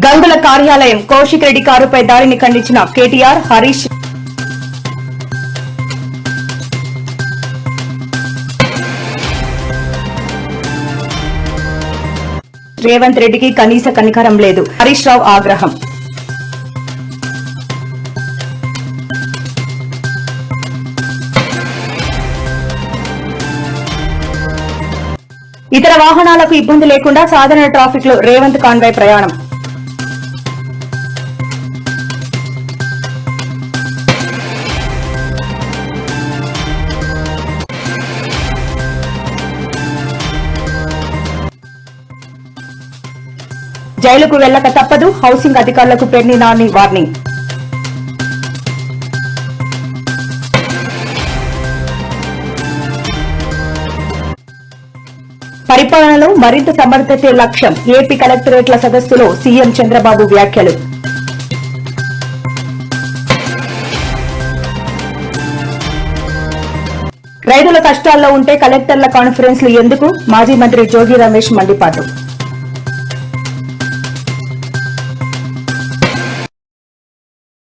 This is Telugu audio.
గంగుల కార్యాలయం కౌశిక్ రెడ్డి కారుపై దాడిని ఖండించిన కేటీఆర్, హరీష్. రేవంత్ రెడ్డికి కనీస కనికరం లేదు, హరీష్ రావు ఆగ్రహం. ఇతర వాహనాలకు ఇబ్బంది లేకుండా సాధారణ ట్రాఫిక్ లో రేవంత్ కాన్వాయ్ ప్రయాణం. జైలుకు వెళ్లక తప్పదు, హౌసింగ్ అధికారులకు పెర్ని నాని వార్నింగ్. పరిపాలనలో మరింత సమర్థతే లక్ష్యం, ఏపీ కలెక్టరేట్ల సదస్సులో సీఎం చంద్రబాబు వ్యాఖ్యలు. రైతుల కష్టాల్లో ఉంటే కలెక్టర్ల కాన్ఫరెన్స్లు ఎందుకు, మాజీ మంత్రి జోగి రమేష్ మండిపాటు.